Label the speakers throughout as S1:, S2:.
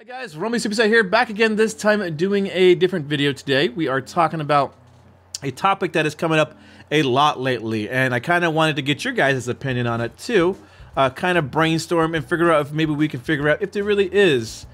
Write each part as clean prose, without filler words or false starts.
S1: Hi guys, Rumblysuperset here, back again, this time doing a different video today. We are talking about a topic that is coming up a lot lately, and I kind of wanted to get your guys' opinion on it too. Kind of brainstorm and figure out if maybe we can figure out if there really is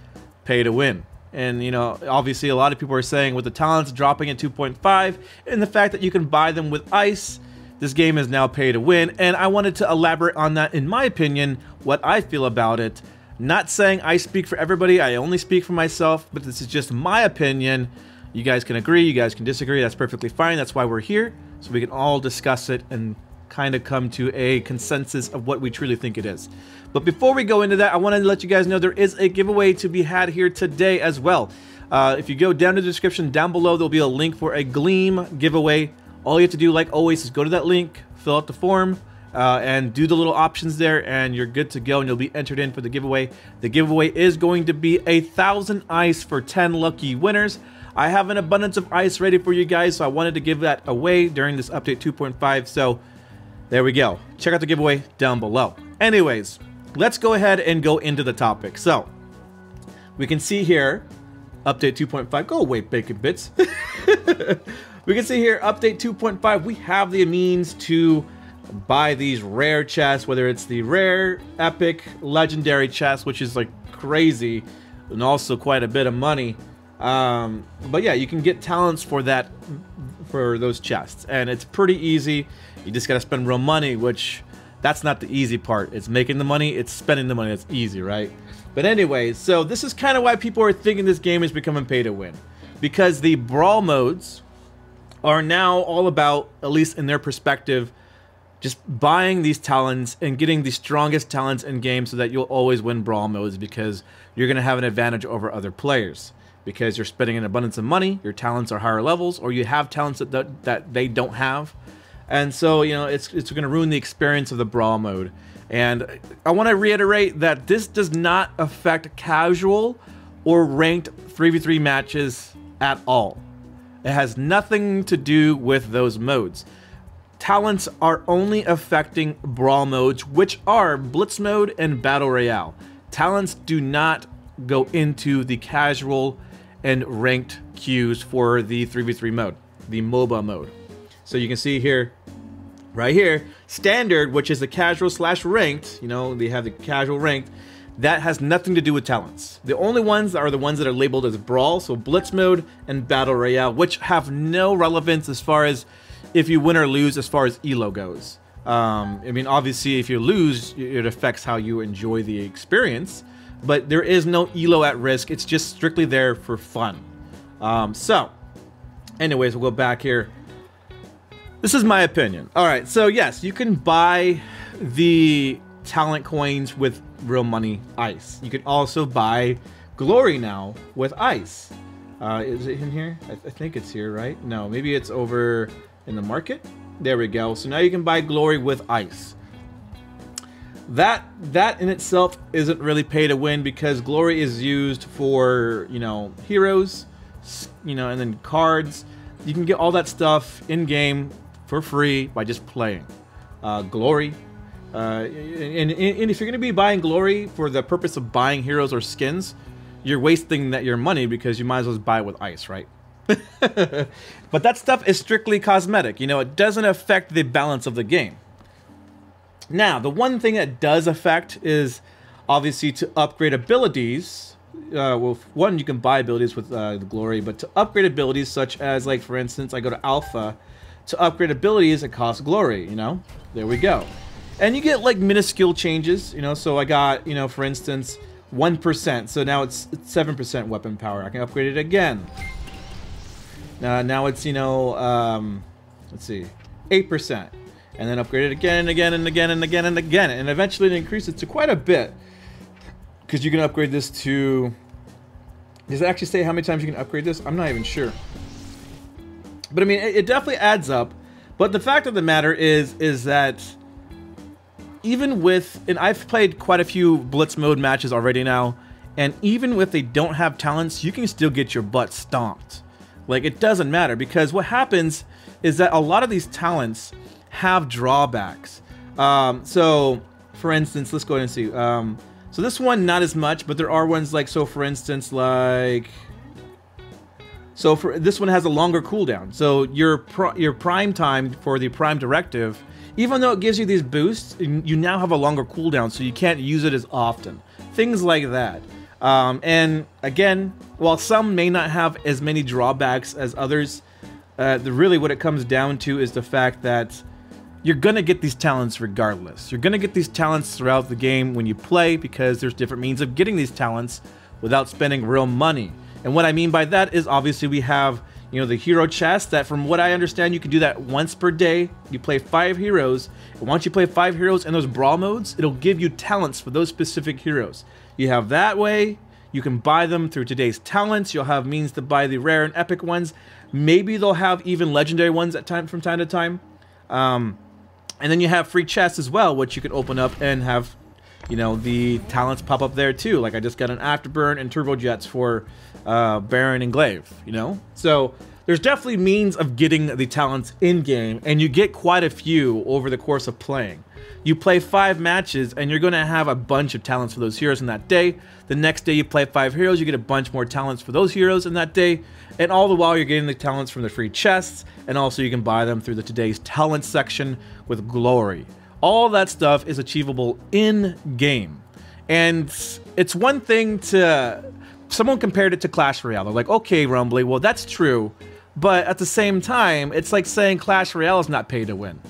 S1: pay to win. And, you know, obviously a lot of people are saying with the talents dropping at 2.5 and the fact that you can buy them with ice, this game is now pay to win. And I wanted to elaborate on that, in my opinion, what I feel about it. Not saying I speak for everybody, I only speak for myself, but this is just my opinion. You guys can agree, you guys can disagree, that's perfectly fine. That's why we're here, so we can all discuss it and kind of come to a consensus of what we truly think it is. But before we go into that, I wanted to let you guys know there is a giveaway to be had here today as well. If you go down to the description down below, there'll be a link for a Gleam giveaway. All you have to do, like always, is go to that link, fill out the form, and do the little options there, and you're good to go, and you'll be entered in for the giveaway. The giveaway is going to be 1,000 ice for 10 lucky winners. I have an abundance of ice ready for you guys, so I wanted to give that away during this update 2.5, so there we go. Check out the giveaway down below. Anyways, let's go ahead and go into the topic. So, we can see here, update 2.5, go away, Bacon Bits. We can see here, update 2.5, we have the means to buy these rare chests, whether it's the rare, epic, legendary chest, which is like crazy, and also quite a bit of money. But yeah, you can get talents for that, for those chests, and it's pretty easy. You just gotta spend real money, which that's not the easy part. It's making the money, it's spending the money. That's easy, right? But anyways, so this is kind of why people are thinking this game is becoming pay to win, because the brawl modes are now all about, at least in their perspective, just buying these talents and getting the strongest talents in game so that you'll always win brawl modes, because you're going to have an advantage over other players because you're spending an abundance of money, your talents are higher levels, or you have talents that they don't have. And so, you know, it's going to ruin the experience of the brawl mode. And I want to reiterate that this does not affect casual or ranked 3v3 matches at all. It has nothing to do with those modes. Talents are only affecting brawl modes, which are Blitz mode and Battle Royale. Talents do not go into the casual and ranked queues for the 3v3 mode, the MOBA mode. So you can see here, right here, standard, which is the casual slash ranked, you know, they have the casual ranked, that has nothing to do with talents. The only ones are the ones that are labeled as brawl, so Blitz mode and Battle Royale, which have no relevance as far as if you win or lose as far as ELO goes. I mean, obviously, if you lose, it affects how you enjoy the experience, but there is no ELO at risk. It's just strictly there for fun. So, anyways, we'll go back here. This is my opinion. All right, so yes, you can buy the talent coins with real money ice. You can also buy glory now with ice. Is it in here? I think it's here, right? No, maybe it's over in the market. There we go. So now you can buy glory with ice. That in itself isn't really pay to win, because glory is used for, you know, heroes, you know, and then cards. You can get all that stuff in game for free by just playing glory. And if you're going to be buying glory for the purpose of buying heroes or skins, you're wasting your money, because you might as well just buy it with ice, right? But that stuff is strictly cosmetic. You know, it doesn't affect the balance of the game. Now, the one thing that does affect is obviously to upgrade abilities. Well, one, you can buy abilities with the glory, but to upgrade abilities, such as, like, for instance, I go to alpha. To upgrade abilities, it costs glory, you know? There we go. And you get, like, minuscule changes, you know? So I got, you know, for instance, 1%. So now it's 7% weapon power. I can upgrade it again. Now it's, you know, let's see, 8%. And then upgrade it again and again and again and again and again. And eventually it increases to quite a bit, because you can upgrade this to... Does it actually say how many times you can upgrade this? I'm not even sure. But I mean, it definitely adds up. But the fact of the matter is that even with... And I've played quite a few Blitz mode matches already now. And even if they don't have talents, you can still get your butt stomped. Like, it doesn't matter, because what happens is that a lot of these talents have drawbacks. So, for instance, let's go ahead and see. So this one, not as much, but there are ones like, so for instance, like... So for this one has a longer cooldown. So your prime time for the prime directive, even though it gives you these boosts, you now have a longer cooldown, so you can't use it as often. Things like that. And again, while some may not have as many drawbacks as others, really what it comes down to is the fact that you're gonna get these talents regardless. You're gonna get these talents throughout the game when you play, because there's different means of getting these talents without spending real money. And what I mean by that is, obviously we have, you know, the hero chest that, from what I understand, you can do that once per day. You play 5 heroes, and once you play 5 heroes in those brawl modes, it'll give you talents for those specific heroes. You have that way. You can buy them through today's talents. You'll have means to buy the rare and epic ones. Maybe they'll have even legendary ones from time to time. And then you have free chests as well, which you can open up and have, you know, the talents pop up there too. Like I just got an Afterburn and Turbojets for Baron and Glaive, you know? So there's definitely means of getting the talents in-game, and you get quite a few over the course of playing. You play 5 matches, and you're going to have a bunch of talents for those heroes in that day. The next day you play 5 heroes, you get a bunch more talents for those heroes in that day. And all the while you're getting the talents from the free chests, and also you can buy them through the today's talent section with Glory. All that stuff is achievable in-game. And it's one thing to... Someone compared it to Clash Royale. They're like, okay, Rumbly, well, that's true. But at the same time, it's like saying Clash Royale is not pay to win.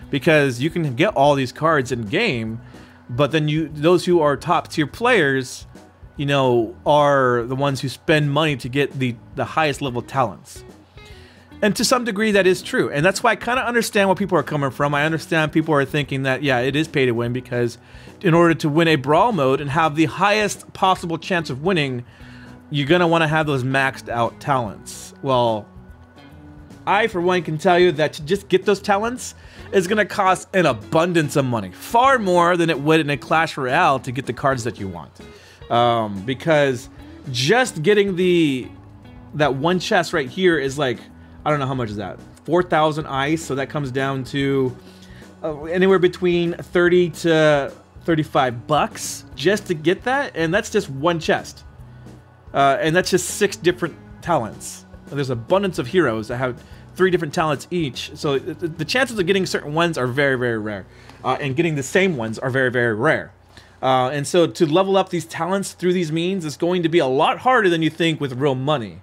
S1: Because you can get all these cards in-game, but then those who are top-tier players, you know, are the ones who spend money to get the highest level talents. And to some degree, that is true. And that's why I kind of understand where people are coming from. I understand people are thinking that, yeah, it is pay to win, because in order to win a brawl mode and have the highest possible chance of winning, you're going to want to have those maxed out talents. Well, I, for one, can tell you that to just get those talents is going to cost an abundance of money. Far more than it would in a Clash Royale to get the cards that you want. Because just getting that one chest right here is like, I don't know how much is that, 4,000 ice, so that comes down to anywhere between 30 to 35 bucks just to get that, and that's just one chest. And that's just 6 different talents. There's abundance of heroes that have 3 different talents each, so the chances of getting certain ones are very, very rare, and getting the same ones are very, very rare. And so to level up these talents through these means is going to be a lot harder than you think with real money.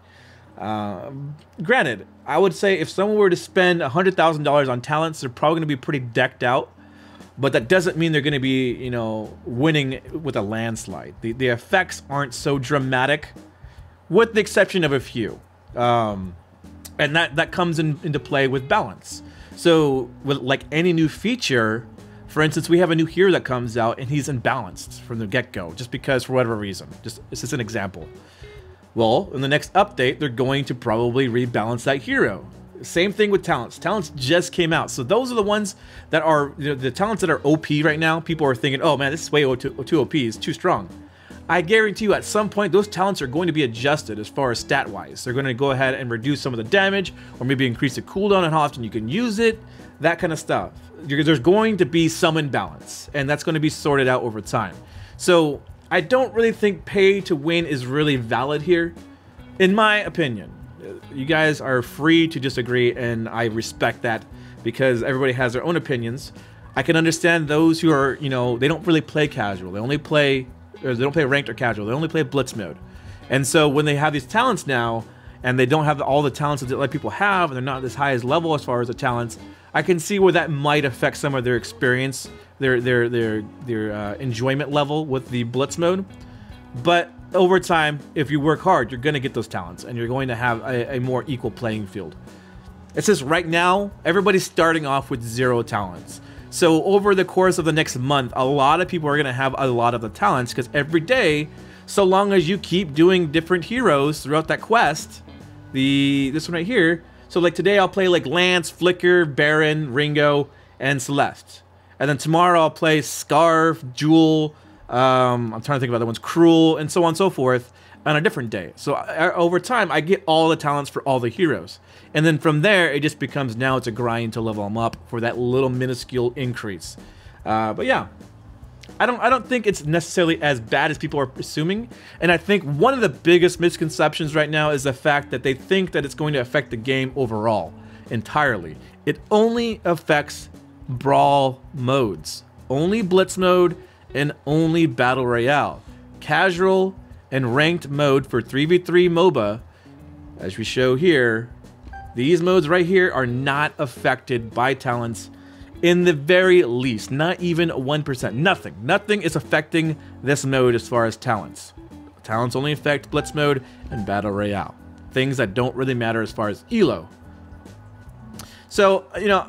S1: Granted, I would say if someone were to spend $100,000 on talents, they're probably going to be pretty decked out. But that doesn't mean they're going to be, you know, winning with a landslide. The effects aren't so dramatic, with the exception of a few. And that comes into play with balance. So with like any new feature, for instance, we have a new hero that comes out and he's imbalanced from the get-go, just because for whatever reason. This is an example. Well, in the next update, they're going to probably rebalance that hero. Same thing with talents. Talents just came out. So those are the ones that are, you know, the talents that are OP right now. People are thinking, oh man, this is way too OP, it's too strong. I guarantee you at some point, those talents are going to be adjusted as far as stat-wise. They're going to go ahead and reduce some of the damage, or maybe increase the cooldown and how often you can use it, that kind of stuff. There's going to be some imbalance, and that's going to be sorted out over time. So I don't really think pay to win is really valid here, in my opinion. You guys are free to disagree, and I respect that, because everybody has their own opinions. I can understand those who are, you know, they don't really play casual. They only play, or they don't play ranked or casual. They only play blitz mode. And so when they have these talents now, and they don't have all the talents that other people have, and they're not as high as level as far as the talents, I can see where that might affect some of their experience, their enjoyment level with the blitz mode. But over time, if you work hard, you're going to get those talents, and you're going to have a more equal playing field. It says right now, everybody's starting off with 0 talents. So over the course of the next month, a lot of people are going to have a lot of the talents, because every day, so long as you keep doing different heroes throughout that quest, this one right here, so like today I'll play like Lance, Flicker, Baron, Ringo, and Celeste. And then tomorrow I'll play Scarf, Jewel, I'm trying to think of other ones, Cruel, and so on and so forth on a different day. So over time, I get all the talents for all the heroes. And then from there, it just becomes, now it's a grind to level them up for that little minuscule increase. But yeah, I don't think it's necessarily as bad as people are assuming. And I think one of the biggest misconceptions right now is the fact that they think that it's going to affect the game overall entirely. It only affects brawl modes, only blitz mode, and only battle royale. Casual and ranked mode for 3v3 MOBA, as we show here, these modes right here are not affected by talents in the very least, not even 1%. Nothing is affecting this mode as far as talents. Talents only affect blitz mode and battle royale, things that don't really matter as far as elo. So, you know,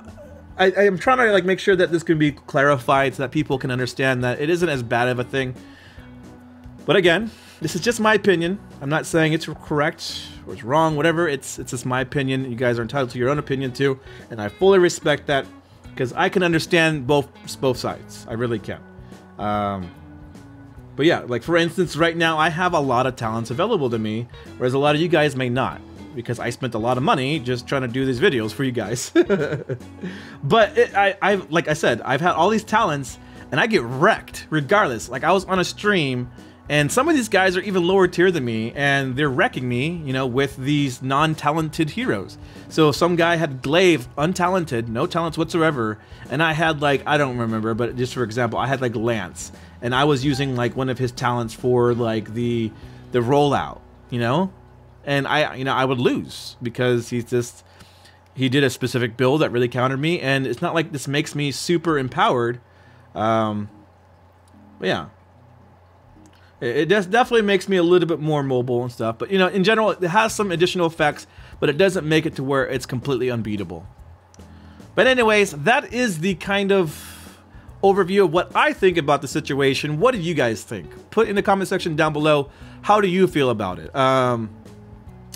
S1: I am trying to like make sure that this can be clarified so that people can understand that it isn't as bad of a thing. But again, this is just my opinion. I'm not saying it's correct or it's wrong, whatever. It's just my opinion. You guys are entitled to your own opinion too, and I fully respect that because I can understand both sides. I really can. But yeah, like for instance, right now I have a lot of talents available to me, whereas a lot of you guys may not, because I spent a lot of money just trying to do these videos for you guys. But like I said, I've had all these talents and I get wrecked regardless. Like I was on a stream and some of these guys are even lower tier than me and they're wrecking me, you know, with these non-talented heroes. So some guy had Glaive, untalented, no talents whatsoever, and I had like, I don't remember, but just for example, I had like Lance, and I was using like one of his talents for like the rollout, you know? And I would lose because he did a specific build that really countered me, and it's not like this makes me super empowered. But yeah, it definitely makes me a little bit more mobile and stuff. But you know, in general, it has some additional effects, but it doesn't make it to where it's completely unbeatable. But anyways, that is the kind of overview of what I think about the situation. What do you guys think? Put in the comment section down below. How do you feel about it?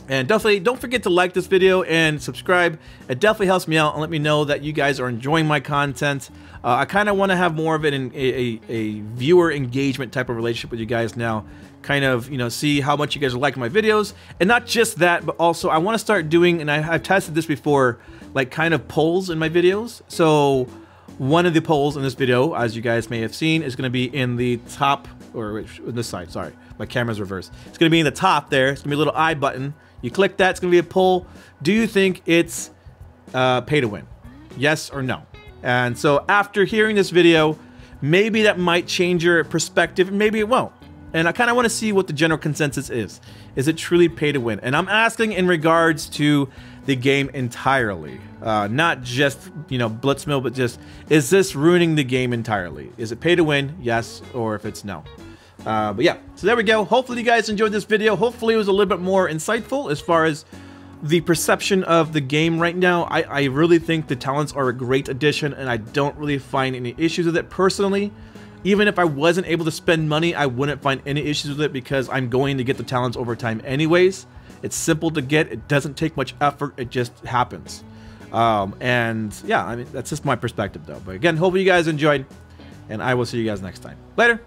S1: And definitely don't forget to like this video and subscribe. It definitely helps me out and let me know that you guys are enjoying my content. I kind of want to have more of a viewer engagement type of relationship with you guys now. Kind of, you know, see how much you guys are liking my videos. And not just that, but also I want to start doing, and I've tested this before, like kind of polls in my videos. So one of the polls in this video, as you guys may have seen, is going to be in the top, or this side, sorry, my camera's reversed. It's going to be in the top there. It's going to be a little I button. You click that, it's going to be a poll. Do you think it's pay to win? Yes or no? And so after hearing this video, maybe that might change your perspective, maybe it won't. And I kind of want to see what the general consensus is. Is it truly pay to win? And I'm asking in regards to the game entirely. Not just, you know, blitz mill, but just, is this ruining the game entirely? Is it pay to win? Yes, or if it's no. But yeah, so there we go. Hopefully you guys enjoyed this video. Hopefully it was a little bit more insightful as far as the perception of the game right now. I really think the talents are a great addition, and I don't really find any issues with it personally. Even if I wasn't able to spend money, I wouldn't find any issues with it because I'm going to get the talents over time anyways. It's simple to get. It doesn't take much effort. It just happens. And yeah, I mean, that's just my perspective though. But again, hopefully you guys enjoyed, and I will see you guys next time. Later.